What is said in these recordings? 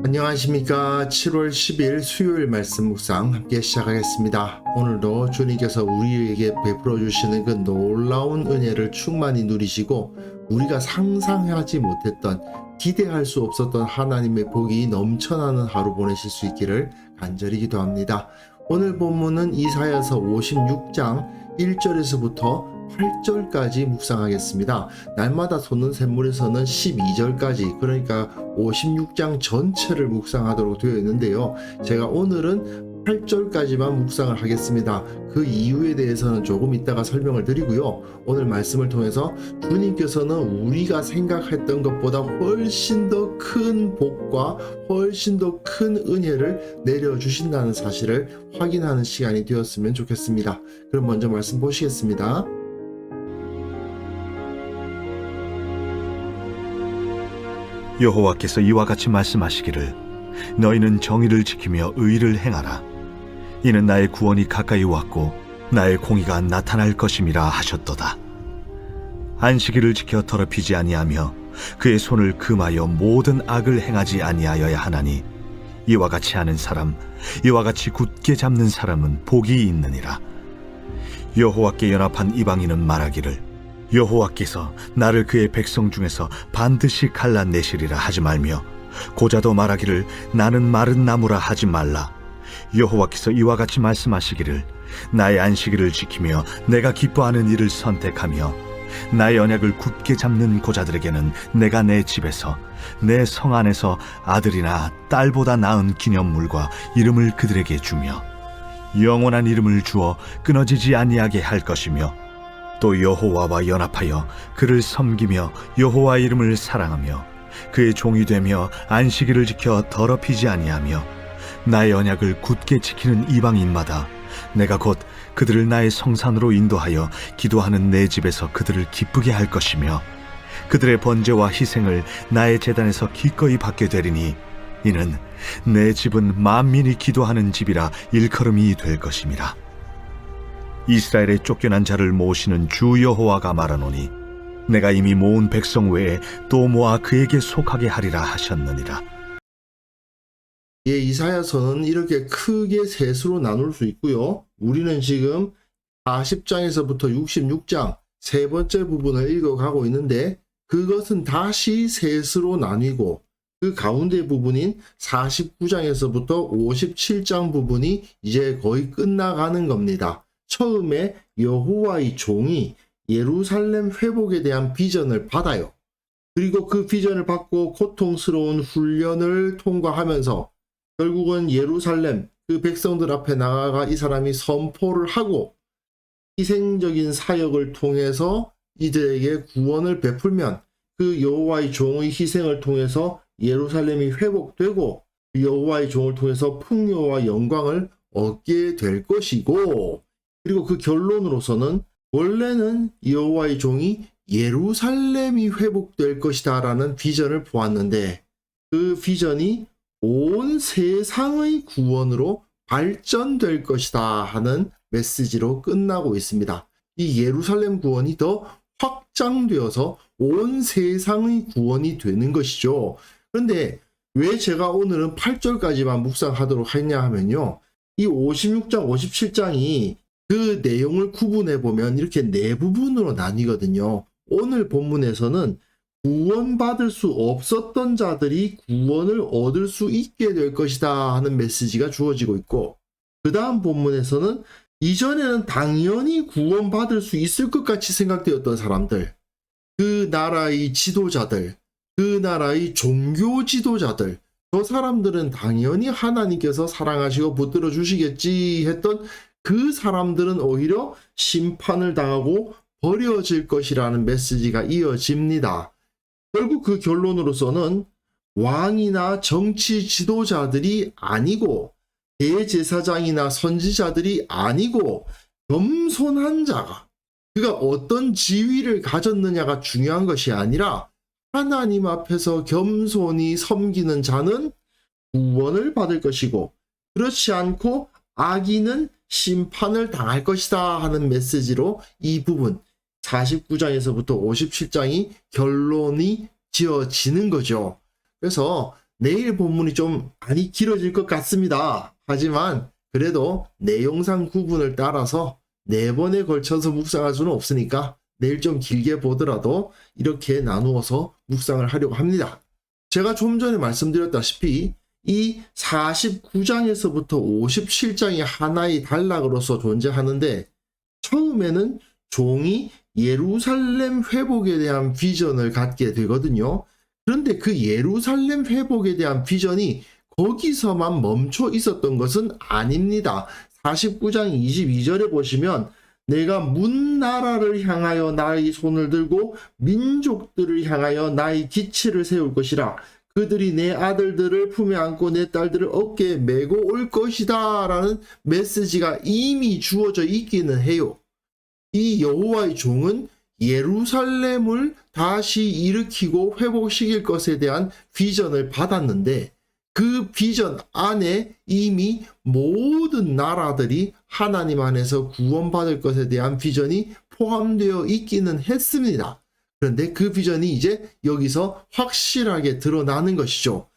안녕하십니까. 7월 10일 수요일 말씀 묵상 함께 시작하겠습니다. 오늘도 주님께서 우리에게 베풀어 주시는 그 놀라운 은혜를 충만히 누리시고 우리가 상상하지 못했던 기대할 수 없었던 하나님의 복이 넘쳐나는 하루 보내실 수 있기를 간절히 기도합니다. 오늘 본문은 이사야서 56장 1절에서부터 8절까지 묵상하겠습니다. 날마다 솟는 샘물에서는 12절까지, 그러니까 56장 전체를 묵상하도록 되어 있는데요. 제가 오늘은 8절까지만 묵상을 하겠습니다. 그 이유에 대해서는 조금 이따가 설명을 드리고요. 오늘 말씀을 통해서 주님께서는 우리가 생각했던 것보다 훨씬 더 큰 복과 훨씬 더 큰 은혜를 내려주신다는 사실을 확인하는 시간이 되었으면 좋겠습니다. 그럼 먼저 말씀 보시겠습니다. 여호와께서 이와 같이 말씀하시기를 너희는 정의를 지키며 의를 행하라. 이는 나의 구원이 가까이 왔고 나의 공의가 나타날 것임이라 하셨도다. 안식일을 지켜 더럽히지 아니하며 그의 손을 금하여 모든 악을 행하지 아니하여야 하나니 이와 같이 하는 사람, 이와 같이 굳게 잡는 사람은 복이 있느니라. 여호와께 연합한 이방인은 말하기를 여호와께서 나를 그의 백성 중에서 반드시 갈라내시리라 하지 말며 고자도 말하기를 나는 마른 나무라 하지 말라. 여호와께서 이와 같이 말씀하시기를 나의 안식일을 지키며 내가 기뻐하는 일을 선택하며 나의 언약을 굳게 잡는 고자들에게는 내가 내 집에서 내 성 안에서 아들이나 딸보다 나은 기념물과 이름을 그들에게 주며 영원한 이름을 주어 끊어지지 아니하게 할 것이며 또 여호와와 연합하여 그를 섬기며 여호와 이름을 사랑하며 그의 종이 되며 안식일을 지켜 더럽히지 아니하며 나의 언약을 굳게 지키는 이방인마다 내가 곧 그들을 나의 성산으로 인도하여 기도하는 내 집에서 그들을 기쁘게 할 것이며 그들의 번제와 희생을 나의 제단에서 기꺼이 받게 되리니 이는 내 집은 만민이 기도하는 집이라 일컬음이 될 것임이라. 이스라엘의 쫓겨난 자를 모으시는 주 여호와가 말하노니 내가 이미 모은 백성 외에 또 모아 그에게 속하게 하리라 하셨느니라. 이사야서는 이렇게 크게 셋으로 나눌 수 있고요. 우리는 지금 40장에서부터 66장 세 번째 부분을 읽어가고 있는데 그것은 다시 셋으로 나뉘고 그 가운데 부분인 49장에서부터 57장 부분이 이제 거의 끝나가는 겁니다. 처음에 여호와의 종이 예루살렘 회복에 대한 비전을 받아요. 그리고 그 비전을 받고 고통스러운 훈련을 통과하면서 결국은 예루살렘 그 백성들 앞에 나아가 이 사람이 선포를 하고 희생적인 사역을 통해서 이들에게 구원을 베풀면 그 여호와의 종의 희생을 통해서 예루살렘이 회복되고 여호와의 종을 통해서 풍요와 영광을 얻게 될 것이고, 그리고 그 결론으로서는 원래는 여호와의 종이 예루살렘이 회복될 것이다 라는 비전을 보았는데 그 비전이 온 세상의 구원으로 발전될 것이다 하는 메시지로 끝나고 있습니다. 이 예루살렘 구원이 더 확장되어서 온 세상의 구원이 되는 것이죠. 그런데 왜 제가 오늘은 8절까지만 묵상하도록 했냐 하면요, 이 56장 57장이 그 내용을 구분해 보면 이렇게 네 부분으로 나뉘거든요. 오늘 본문에서는 구원받을 수 없었던 자들이 구원을 얻을 수 있게 될 것이다 하는 메시지가 주어지고 있고, 그 다음 본문에서는 이전에는 당연히 구원받을 수 있을 것 같이 생각되었던 사람들, 그 나라의 지도자들, 그 나라의 종교 지도자들, 저 사람들은 당연히 하나님께서 사랑하시고 붙들어 주시겠지 했던 그 사람들은 오히려 심판을 당하고 버려질 것이라는 메시지가 이어집니다. 결국 그 결론으로서는 왕이나 정치 지도자들이 아니고 대제사장이나 선지자들이 아니고 겸손한 자가, 그가 어떤 지위를 가졌느냐가 중요한 것이 아니라 하나님 앞에서 겸손히 섬기는 자는 구원을 받을 것이고 그렇지 않고 악인은 심판을 당할 것이다 하는 메시지로 이 부분 49장에서부터 57장이 결론이 지어지는 거죠. 그래서 내일 본문이 좀 많이 길어질 것 같습니다. 하지만 그래도 내용상 구분을 따라서 4번에 걸쳐서 묵상할 수는 없으니까 내일 좀 길게 보더라도 이렇게 나누어서 묵상을 하려고 합니다. 제가 좀 전에 말씀드렸다시피 이 49장에서부터 57장이 하나의 단락으로서 존재하는데, 처음에는 종이 예루살렘 회복에 대한 비전을 갖게 되거든요. 그런데 그 예루살렘 회복에 대한 비전이 거기서만 멈춰 있었던 것은 아닙니다. 49장 22절에 보시면 내가 문 나라를 향하여 나의 손을 들고 민족들을 향하여 나의 기치를 세울 것이라. 그들이 내 아들들을 품에 안고 내 딸들을 어깨에 메고 올 것이다 라는 메시지가 이미 주어져 있기는 해요. 이 여호와의 종은 예루살렘을 다시 일으키고 회복시킬 것에 대한 비전을 받았는데, 그 비전 안에 이미 모든 나라들이 하나님 안에서 구원받을 것에 대한 비전이 포함되어 있기는 했습니다. 그런데 그 비전이 이제 여기서 확실하게 드러나는 것이죠.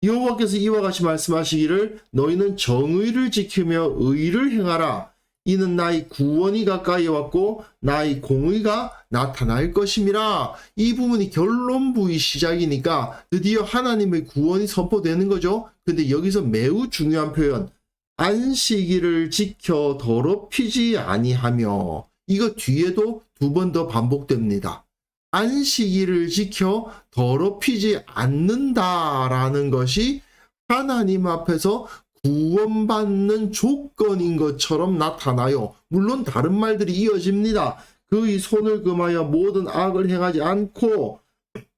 여호와께서 이와 같이 말씀하시기를 너희는 정의를 지키며 의를 행하라. 이는 나의 구원이 가까이 왔고 나의 공의가 나타날 것임이라. 이 부분이 결론부의 시작이니까 드디어 하나님의 구원이 선포되는 거죠. 근데 여기서 매우 중요한 표현, 안식일을 지켜 더럽히지 아니하며, 이거 뒤에도 2번 더 반복됩니다. 안식일을 지켜 더럽히지 않는다라는 것이 하나님 앞에서 구원받는 조건인 것처럼 나타나요. 물론 다른 말들이 이어집니다. 그의 손을 금하여 모든 악을 행하지 않고,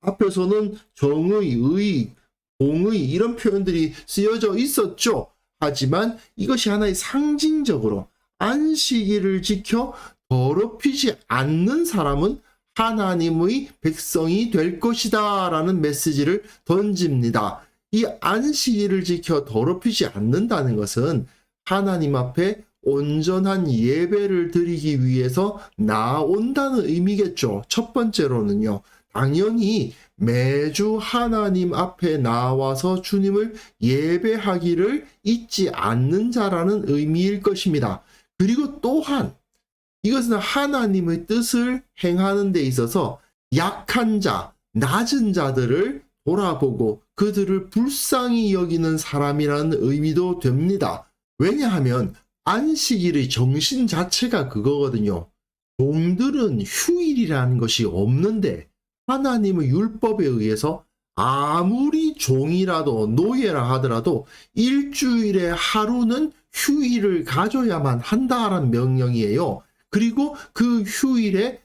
앞에서는 정의, 의, 공의 이런 표현들이 쓰여져 있었죠. 하지만 이것이 하나의 상징적으로 안식일을 지켜 더럽히지 않는 사람은 하나님의 백성이 될 것이다 라는 메시지를 던집니다. 이 안식일을 지켜 더럽히지 않는다는 것은 하나님 앞에 온전한 예배를 드리기 위해서 나온다는 의미겠죠. 첫 번째로는요, 당연히 매주 하나님 앞에 나와서 주님을 예배하기를 잊지 않는 자라는 의미일 것입니다. 그리고 또한 이것은 하나님의 뜻을 행하는 데 있어서 약한 자, 낮은 자들을 돌아보고 그들을 불쌍히 여기는 사람이라는 의미도 됩니다. 왜냐하면 안식일의 정신 자체가 그거거든요. 종들은 휴일이라는 것이 없는데 하나님의 율법에 의해서 아무리 종이라도 노예라 하더라도 일주일에 하루는 휴일을 가져야만 한다라는 명령이에요. 그리고 그 휴일에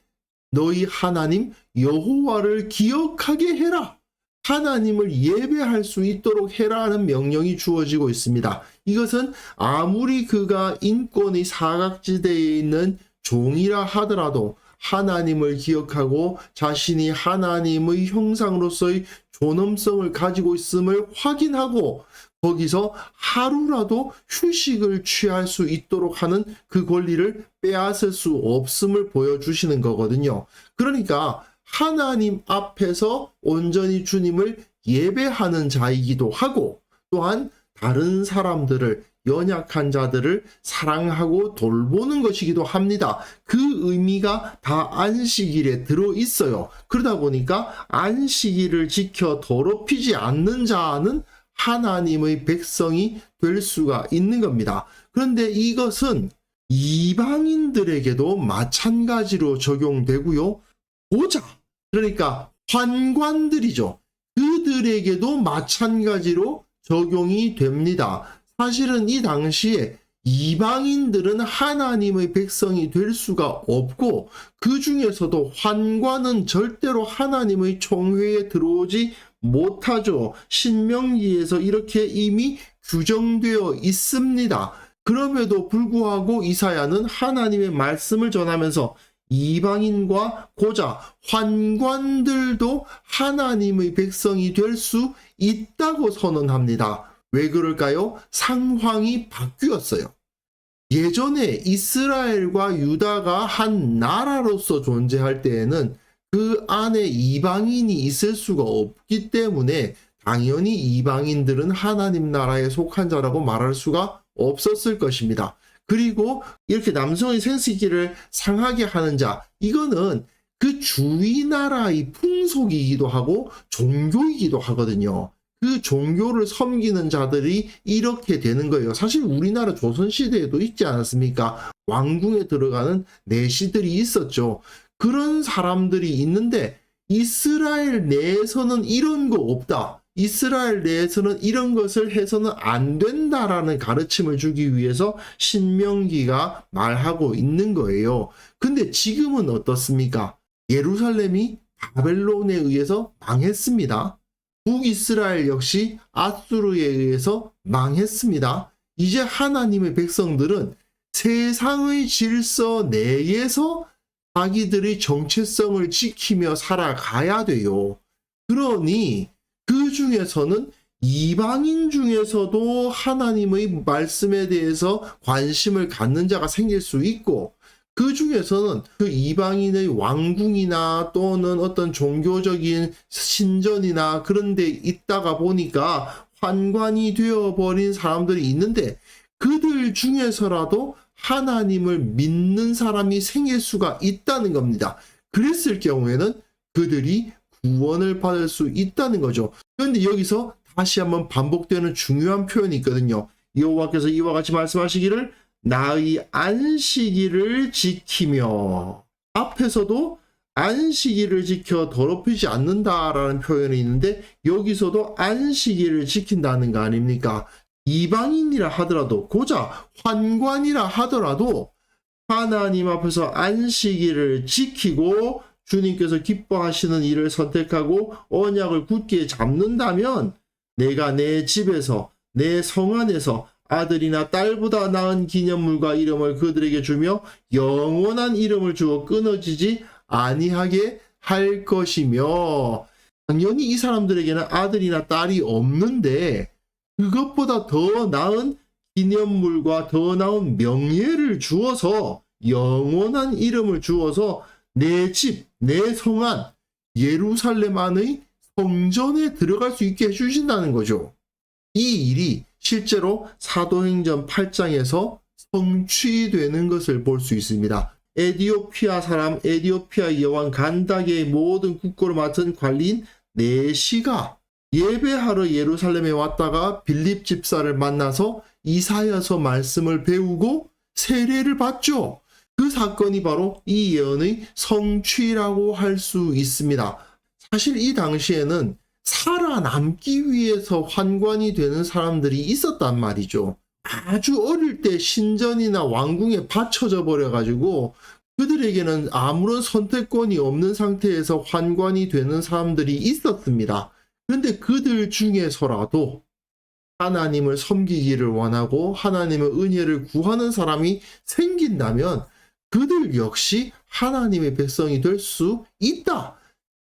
너희 하나님 여호와를 기억하게 해라. 하나님을 예배할 수 있도록 해라는 명령이 주어지고 있습니다. 이것은 아무리 그가 인권의 사각지대에 있는 종이라 하더라도 하나님을 기억하고 자신이 하나님의 형상으로서의 존엄성을 가지고 있음을 확인하고 거기서 하루라도 휴식을 취할 수 있도록 하는 그 권리를 빼앗을 수 없음을 보여주시는 거거든요. 그러니까 하나님 앞에서 온전히 주님을 예배하는 자이기도 하고, 또한 다른 사람들을, 연약한 자들을 사랑하고 돌보는 것이기도 합니다. 그 의미가 다 안식일에 들어있어요. 그러다 보니까 안식일을 지켜 더럽히지 않는 자는 하나님의 백성이 될 수가 있는 겁니다. 그런데 이것은 이방인들에게도 마찬가지로 적용되고요. 보자, 그러니까 환관들이죠. 그들에게도 마찬가지로 적용이 됩니다. 사실은 이 당시에 이방인들은 하나님의 백성이 될 수가 없고, 그 중에서도 환관은 절대로 하나님의 총회에 들어오지 못하죠. 신명기에서 이렇게 이미 규정되어 있습니다. 그럼에도 불구하고 이사야는 하나님의 말씀을 전하면서 이방인과 고자, 환관들도 하나님의 백성이 될 수 있다고 선언합니다. 왜 그럴까요? 상황이 바뀌었어요. 예전에 이스라엘과 유다가 한 나라로서 존재할 때에는 그 안에 이방인이 있을 수가 없기 때문에 당연히 이방인들은 하나님 나라에 속한 자라고 말할 수가 없었을 것입니다. 그리고 이렇게 남성의 생식기를 상하게 하는 자, 이거는 그 주위 나라의 풍속이기도 하고 종교이기도 하거든요. 그 종교를 섬기는 자들이 이렇게 되는 거예요. 사실 우리나라 조선시대에도 있지 않았습니까? 왕궁에 들어가는 내시들이 있었죠. 그런 사람들이 있는데 이스라엘 내에서는 이런 거 없다. 이스라엘 내에서는 이런 것을 해서는 안 된다라는 가르침을 주기 위해서 신명기가 말하고 있는 거예요. 근데 지금은 어떻습니까? 예루살렘이 바벨론에 의해서 망했습니다. 북이스라엘 역시 아수르에 의해서 망했습니다. 이제 하나님의 백성들은 세상의 질서 내에서 자기들의 정체성을 지키며 살아가야 돼요. 그러니 그 중에서는 이방인 중에서도 하나님의 말씀에 대해서 관심을 갖는 자가 생길 수 있고, 그 중에서는 그 이방인의 왕궁이나 또는 어떤 종교적인 신전이나 그런 데 있다가 보니까 환관이 되어버린 사람들이 있는데, 그들 중에서라도 하나님을 믿는 사람이 생길 수가 있다는 겁니다. 그랬을 경우에는 그들이 구원을 받을 수 있다는 거죠. 그런데 여기서 다시 한번 반복되는 중요한 표현이 있거든요. 여호와께서 이와 같이 말씀하시기를 나의 안식일을 지키며, 앞에서도 안식일을 지켜 더럽히지 않는다라는 표현이 있는데 여기서도 안식일을 지킨다는 거 아닙니까? 이방인이라 하더라도, 고작 환관이라 하더라도 하나님 앞에서 안식일을 지키고 주님께서 기뻐하시는 일을 선택하고 언약을 굳게 잡는다면 내가 내 집에서, 내 성 안에서 아들이나 딸보다 나은 기념물과 이름을 그들에게 주며 영원한 이름을 주어 끊어지지 아니하게 할 것이며, 당연히 이 사람들에게는 아들이나 딸이 없는데 그것보다 더 나은 기념물과 더 나은 명예를 주어서, 영원한 이름을 주어서 내 집, 내 성안, 예루살렘 안의 성전에 들어갈 수 있게 해주신다는 거죠. 이 일이 실제로 사도행전 8장에서 성취되는 것을 볼 수 있습니다. 에디오피아 사람, 에디오피아 여왕 간다게의 모든 국고를 맡은 관리인 네시가 예배하러 예루살렘에 왔다가 빌립 집사를 만나서 이사야서 말씀을 배우고 세례를 받죠. 그 사건이 바로 이 예언의 성취라고 할 수 있습니다. 사실 이 당시에는 살아남기 위해서 환관이 되는 사람들이 있었단 말이죠. 아주 어릴 때 신전이나 왕궁에 받쳐져 버려가지고 그들에게는 아무런 선택권이 없는 상태에서 환관이 되는 사람들이 있었습니다. 그런데 그들 중에서라도 하나님을 섬기기를 원하고 하나님의 은혜를 구하는 사람이 생긴다면 그들 역시 하나님의 백성이 될 수 있다.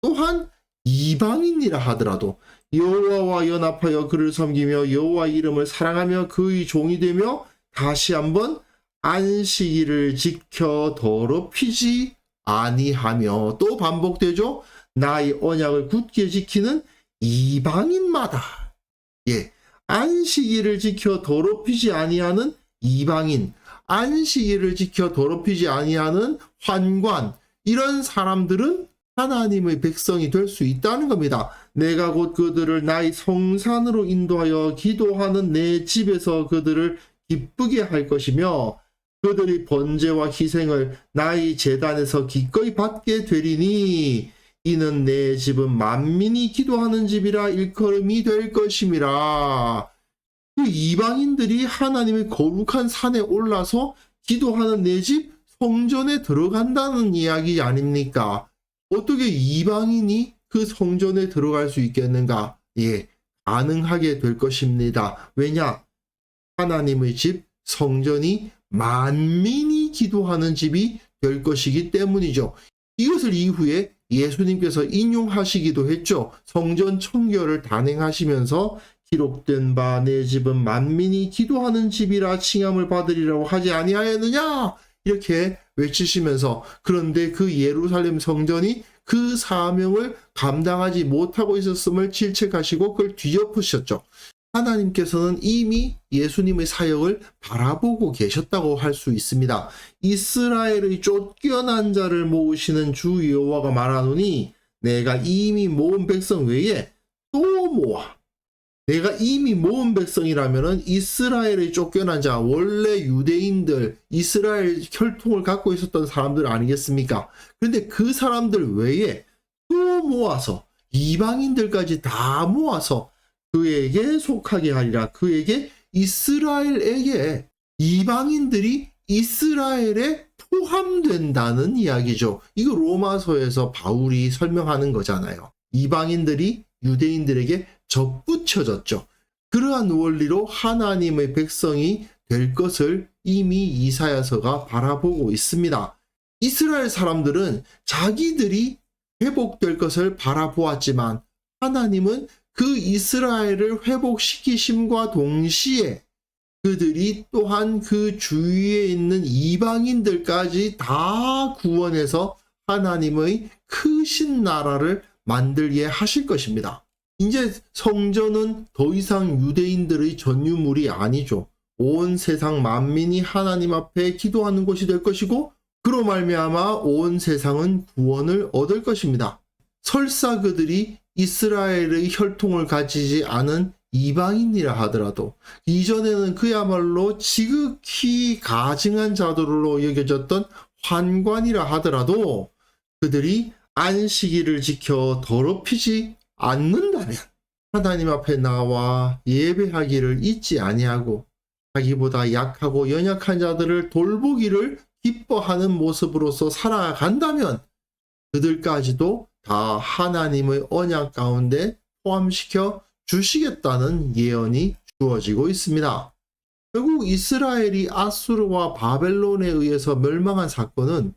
또한 이방인이라 하더라도 여호와와 연합하여 그를 섬기며 여호와 이름을 사랑하며 그의 종이 되며 다시 한번 안식일을 지켜 더럽히지 아니하며, 또 반복되죠. 나의 언약을 굳게 지키는 이방인마다, 안식일을 지켜 더럽히지 아니하는 이방인, 안식일을 지켜 더럽히지 아니하는 환관, 이런 사람들은 하나님의 백성이 될 수 있다는 겁니다. 내가 곧 그들을 나의 성산으로 인도하여 기도하는 내 집에서 그들을 기쁘게 할 것이며 그들의 번제와 희생을 나의 제단에서 기꺼이 받게 되리니 이는 내 집은 만민이 기도하는 집이라 일컬음이 될 것임이라. 그 이방인들이 하나님의 거룩한 산에 올라서 기도하는 내 집 성전에 들어간다는 이야기 아닙니까? 어떻게 이방인이 그 성전에 들어갈 수 있겠는가? 가능하게 될 것입니다. 왜냐? 하나님의 집, 성전이 만민이 기도하는 집이 될 것이기 때문이죠. 이것을 이후에 예수님께서 인용하시기도 했죠. 성전 청결을 단행하시면서 기록된 바 내 집은 만민이 기도하는 집이라 칭함을 받으리라고 하지 아니하였느냐? 이렇게 외치시면서, 그런데 그 예루살렘 성전이 그 사명을 감당하지 못하고 있었음을 질책하시고 그걸 뒤엎으셨죠. 하나님께서는 이미 예수님의 사역을 바라보고 계셨다고 할 수 있습니다. 이스라엘의 쫓겨난 자를 모으시는 주 여호와가 말하노니 내가 이미 모은 백성 외에 또 모아. 내가 이미 모은 백성이라면은 이스라엘의 쫓겨난 자, 원래 유대인들, 이스라엘 혈통을 갖고 있었던 사람들 아니겠습니까? 그런데 그 사람들 외에 또 모아서 이방인들까지 다 모아서 그에게 속하게 하리라. 그에게 이스라엘에게 이방인들이 이스라엘에 포함된다는 이야기죠. 이거 로마서에서 바울이 설명하는 거잖아요. 이방인들이 유대인들에게 접붙여졌죠. 그러한 원리로 하나님의 백성이 될 것을 이미 이사야서가 바라보고 있습니다. 이스라엘 사람들은 자기들이 회복될 것을 바라보았지만 하나님은 그 이스라엘을 회복시키심과 동시에 그들이 또한 그 주위에 있는 이방인들까지 다 구원해서 하나님의 크신 나라를 만들게 하실 것입니다. 이제 성전은 더 이상 유대인들의 전유물이 아니죠. 온 세상 만민이 하나님 앞에 기도하는 곳이 될 것이고 그로 말미암아 온 세상은 구원을 얻을 것입니다. 설사 그들이 이스라엘의 혈통을 가지지 않은 이방인이라 하더라도 이전에는 그야말로 지극히 가증한 자들로 여겨졌던 환관이라 하더라도 그들이 안식일을 지켜 더럽히지 않는다면 하나님 앞에 나와 예배하기를 잊지 아니하고 자기보다 약하고 연약한 자들을 돌보기를 기뻐하는 모습으로서 살아간다면 그들까지도 다 하나님의 언약 가운데 포함시켜 주시겠다는 예언이 주어지고 있습니다. 결국 이스라엘이 아수르와 바벨론에 의해서 멸망한 사건은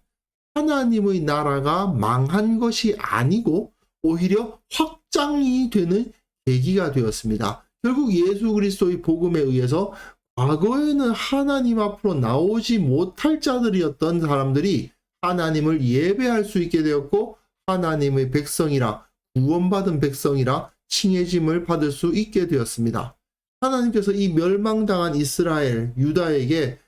하나님의 나라가 망한 것이 아니고 오히려 확장이 되는 계기가 되었습니다. 결국 예수 그리스도의 복음에 의해서 과거에는 하나님 앞으로 나오지 못할 자들이었던 사람들이 하나님을 예배할 수 있게 되었고 하나님의 백성이라 구원받은 백성이라 칭해짐을 받을 수 있게 되었습니다. 하나님께서 이 멸망당한 이스라엘, 유다에게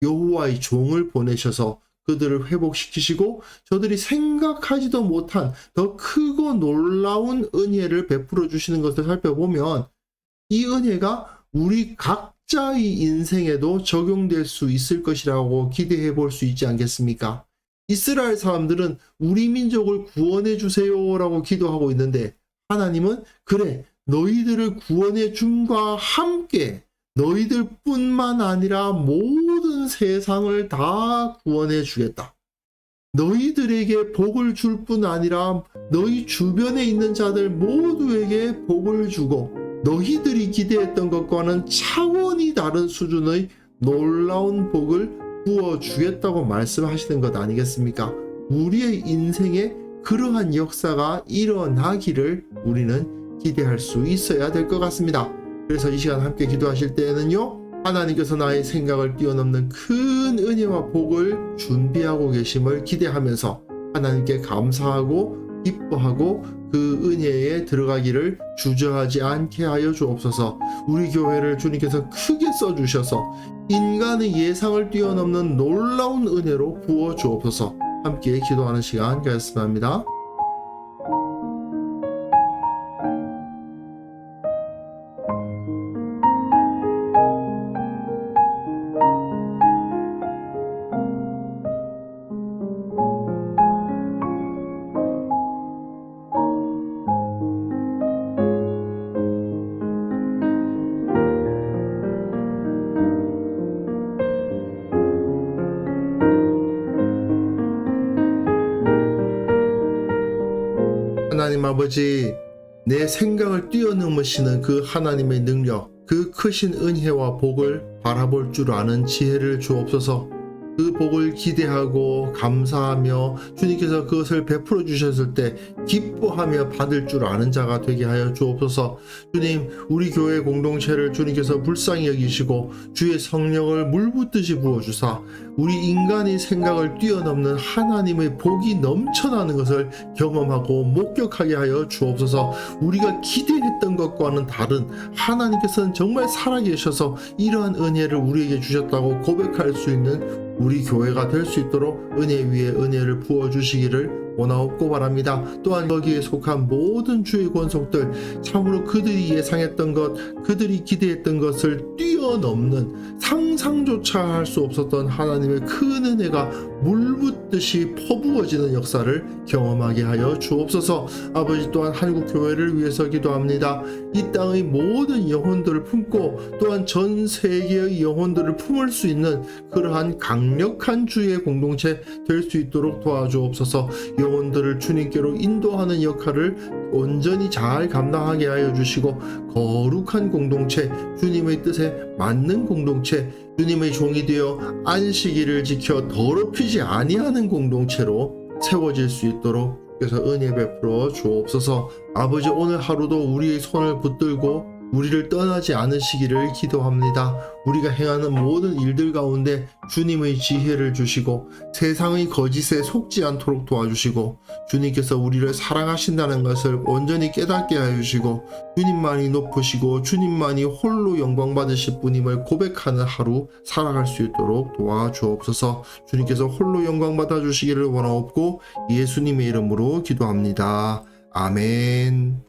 여호와의 종을 보내셔서 그들을 회복시키시고 저들이 생각하지도 못한 더 크고 놀라운 은혜를 베풀어 주시는 것을 살펴보면 이 은혜가 우리 각자의 인생에도 적용될 수 있을 것이라고 기대해 볼 수 있지 않겠습니까? 이스라엘 사람들은 우리 민족을 구원해 주세요라고 기도하고 있는데 하나님은 그래 너희들을 구원해 줌과 함께 너희들뿐만 아니라 모든 세상을 다 구원해 주겠다. 너희들에게 복을 줄 뿐 아니라 너희 주변에 있는 자들 모두에게 복을 주고 너희들이 기대했던 것과는 차원이 다른 수준의 놀라운 복을 부어주겠다고 말씀하시는 것 아니겠습니까? 우리의 인생에 그러한 역사가 일어나기를 우리는 기대할 수 있어야 될 것 같습니다. 그래서 이 시간 함께 기도하실 때에는요, 하나님께서 나의 생각을 뛰어넘는 큰 은혜와 복을 준비하고 계심을 기대하면서 하나님께 감사하고 기뻐하고 그 은혜에 들어가기를 주저하지 않게 하여 주옵소서. 우리 교회를 주님께서 크게 써주셔서 인간의 예상을 뛰어넘는 놀라운 은혜로 부어 주옵소서. 함께 기도하는 시간 가졌으면 합니다. 하나님 아버지, 내 생각을 뛰어넘으시는 그 하나님의 능력, 그 크신 은혜와 복을 바라볼 줄 아는 지혜를 주옵소서. 그 복을 기대하고 감사하며 주님께서 그것을 베풀어 주셨을 때 기뻐하며 받을 줄 아는 자가 되게 하여 주옵소서. 주님, 우리 교회 공동체를 주님께서 불쌍히 여기시고 주의 성령을 물붓듯이 부어주사 우리 인간의 생각을 뛰어넘는 하나님의 복이 넘쳐나는 것을 경험하고 목격하게 하여 주옵소서. 우리가 기대했던 것과는 다른 하나님께서는 정말 살아계셔서 이러한 은혜를 우리에게 주셨다고 고백할 수 있는 우리 교회가 될 수 있도록 은혜 위에 은혜를 부어주시기를 원하옵고 바랍니다. 또한 거기에 속한 모든 주의 권속들, 참으로 그들이 예상했던 것, 그들이 기대했던 것을 뛰어넘는 상상조차 할 수 없었던 하나님의 큰 은혜가 물붓듯이 퍼부어지는 역사를 경험하게 하여 주옵소서. 아버지, 또한 한국 교회를 위해서 기도합니다. 이 땅의 모든 영혼들을 품고 또한 전 세계의 영혼들을 품을 수 있는 그러한 강력한 주의 공동체 될 수 있도록 도와주옵소서. 영혼들을 주님께로 인도하는 역할을 온전히 잘 감당하게 하여 주시고 거룩한 공동체, 주님의 뜻에 맞는 공동체, 주님의 종이 되어 안식일을 지켜 더럽히지 아니하는 공동체로 세워질 수 있도록 그래서 은혜 베풀어 주옵소서. 아버지, 오늘 하루도 우리의 손을 붙들고 우리를 떠나지 않으시기를 기도합니다. 우리가 행하는 모든 일들 가운데 주님의 지혜를 주시고 세상의 거짓에 속지 않도록 도와주시고 주님께서 우리를 사랑하신다는 것을 온전히 깨닫게 하여 주시고 주님만이 높으시고 주님만이 홀로 영광 받으실 분임을 고백하는 하루 살아갈 수 있도록 도와주옵소서. 주님께서 홀로 영광 받아 주시기를 원하옵고 예수님의 이름으로 기도합니다. 아멘.